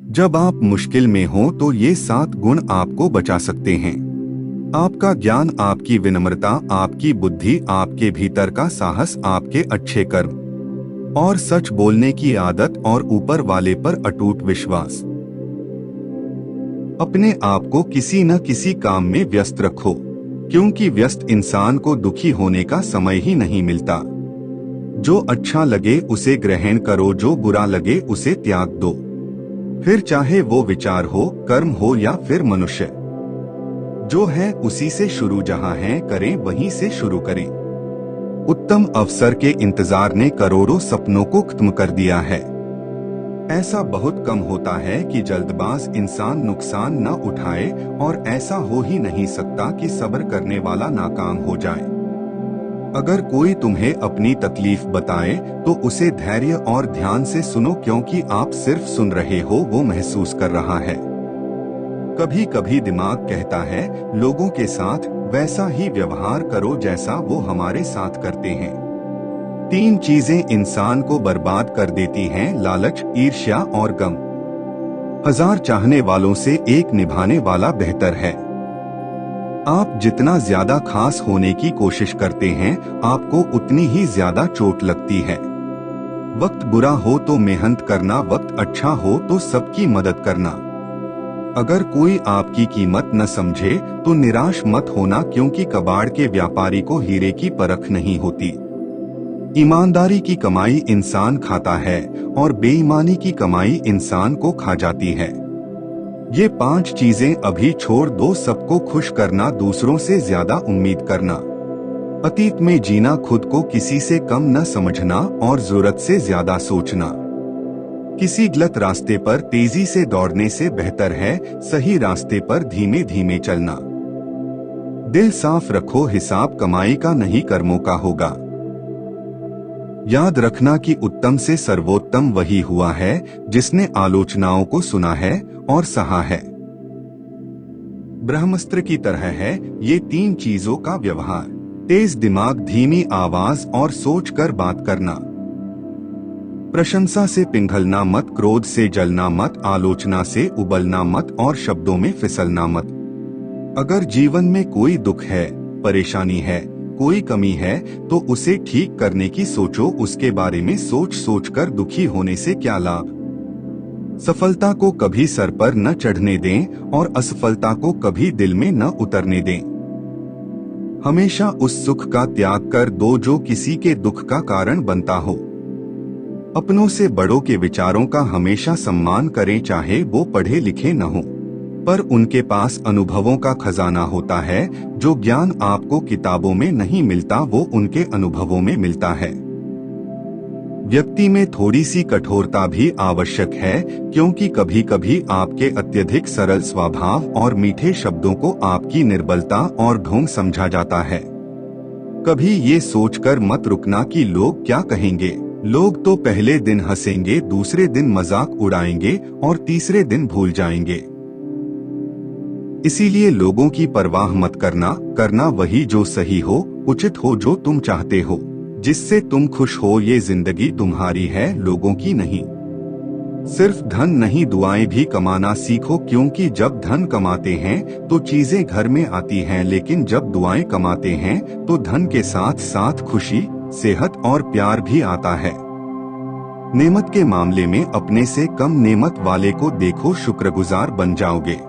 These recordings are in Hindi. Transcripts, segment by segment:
जब आप मुश्किल में हो तो ये 7 गुण आपको बचा सकते हैं। आपका ज्ञान, आपकी विनम्रता, आपकी बुद्धि, आपके भीतर का साहस, आपके अच्छे कर्म और सच बोलने की आदत और ऊपर वाले पर अटूट विश्वास। अपने आप को किसी न किसी काम में व्यस्त रखो, क्योंकि व्यस्त इंसान को दुखी होने का समय ही नहीं मिलता। जो अच्छा लगे उसे ग्रहण करो, जो बुरा लगे उसे त्याग दो। फिर चाहे वो विचार हो, कर्म हो या फिर मनुष्य, जो है उसी से शुरू, जहां है करें वहीं से शुरू करें। उत्तम अवसर के इंतजार ने करोड़ों सपनों को खत्म कर दिया है। ऐसा बहुत कम होता है कि जल्दबाज इंसान नुकसान न उठाए, और ऐसा हो ही नहीं सकता कि सब्र करने वाला नाकाम हो जाए। अगर कोई तुम्हें अपनी तकलीफ बताए तो उसे धैर्य और ध्यान से सुनो, क्योंकि आप सिर्फ सुन रहे हो, वो महसूस कर रहा है। कभी कभी दिमाग कहता है लोगों के साथ वैसा ही व्यवहार करो जैसा वो हमारे साथ करते हैं। 3 चीजें इंसान को बर्बाद कर देती हैं: लालच, ईर्ष्या और गम। 1000 चाहने वालों से एक निभाने वाला बेहतर है। आप जितना ज्यादा खास होने की कोशिश करते हैं, आपको उतनी ही ज्यादा चोट लगती है। वक्त बुरा हो तो मेहनत करना, वक्त अच्छा हो तो सबकी मदद करना। अगर कोई आपकी कीमत न समझे तो निराश मत होना, क्योंकि कबाड़ के व्यापारी को हीरे की परख नहीं होती। ईमानदारी की कमाई इंसान खाता है और बेईमानी की कमाई इंसान को खा जाती है। ये 5 चीजें अभी छोड़ दो: सबको खुश करना, दूसरों से ज्यादा उम्मीद करना, अतीत में जीना, खुद को किसी से कम न समझना और जरूरत से ज्यादा सोचना। किसी गलत रास्ते पर तेजी से दौड़ने से बेहतर है सही रास्ते पर धीमे धीमे चलना। दिल साफ रखो, हिसाब कमाई का नहीं कर्मों का होगा। याद रखना कि उत्तम से सर्वोत्तम वही हुआ है जिसने आलोचनाओं को सुना है और सहा है। ब्रह्मास्त्र की तरह है ये 3 चीजों का व्यवहार: तेज दिमाग, धीमी आवाज और सोच कर बात करना। प्रशंसा से पिघलना मत, क्रोध से जलना मत, आलोचना से उबलना मत और शब्दों में फिसलना मत। अगर जीवन में कोई दुख है, परेशानी है, कोई कमी है तो उसे ठीक करने की सोचो। उसके बारे में सोच सोच कर दुखी होने से क्या लाभ। सफलता को कभी सर पर न चढ़ने दें और असफलता को कभी दिल में न उतरने दें। हमेशा उस सुख का त्याग कर दो जो किसी के दुख का कारण बनता हो। अपनों से बड़ों के विचारों का हमेशा सम्मान करें, चाहे वो पढ़े लिखे न हो, पर उनके पास अनुभवों का खजाना होता है। जो ज्ञान आपको किताबों में नहीं मिलता वो उनके अनुभवों में मिलता है। व्यक्ति में थोड़ी सी कठोरता भी आवश्यक है, क्योंकि कभी कभी आपके अत्यधिक सरल स्वभाव और मीठे शब्दों को आपकी निर्बलता और ढोंग समझा जाता है। कभी ये सोचकर मत रुकना कि लोग क्या कहेंगे। लोग तो पहले दिन हंसेंगे, दूसरे दिन मजाक उड़ाएंगे और तीसरे दिन भूल जाएंगे। इसीलिए लोगों की परवाह मत करना वही जो सही हो, उचित हो, जो तुम चाहते हो, जिससे तुम खुश हो। ये जिंदगी तुम्हारी है, लोगों की नहीं। सिर्फ धन नहीं, दुआएं भी कमाना सीखो, क्योंकि जब धन कमाते हैं तो चीजें घर में आती हैं, लेकिन जब दुआएं कमाते हैं तो धन के साथ साथ खुशी, सेहत और प्यार भी आता है। नेमत के मामले में अपने से कम नेमत वाले को देखो, शुक्रगुजार बन जाओगे।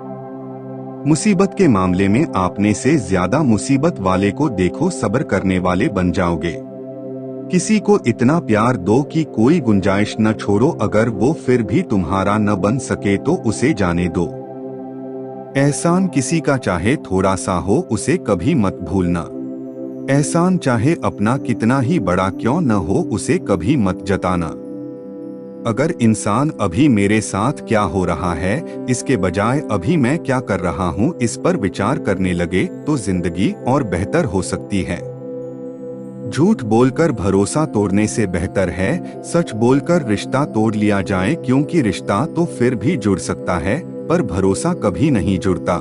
मुसीबत के मामले में आपने से ज्यादा मुसीबत वाले को देखो, सब्र करने वाले बन जाओगे। किसी को इतना प्यार दो कि कोई गुंजाइश न छोड़ो। अगर वो फिर भी तुम्हारा न बन सके तो उसे जाने दो। एहसान किसी का चाहे थोड़ा सा हो, उसे कभी मत भूलना। एहसान चाहे अपना कितना ही बड़ा क्यों न हो, उसे कभी मत जताना। अगर इंसान अभी मेरे साथ क्या हो रहा है इसके बजाय अभी मैं क्या कर रहा हूँ इस पर विचार करने लगे तो जिंदगी और बेहतर हो सकती है। झूठ बोलकर भरोसा तोड़ने से बेहतर है सच बोलकर रिश्ता तोड़ लिया जाए, क्योंकि रिश्ता तो फिर भी जुड़ सकता है पर भरोसा कभी नहीं जुड़ता।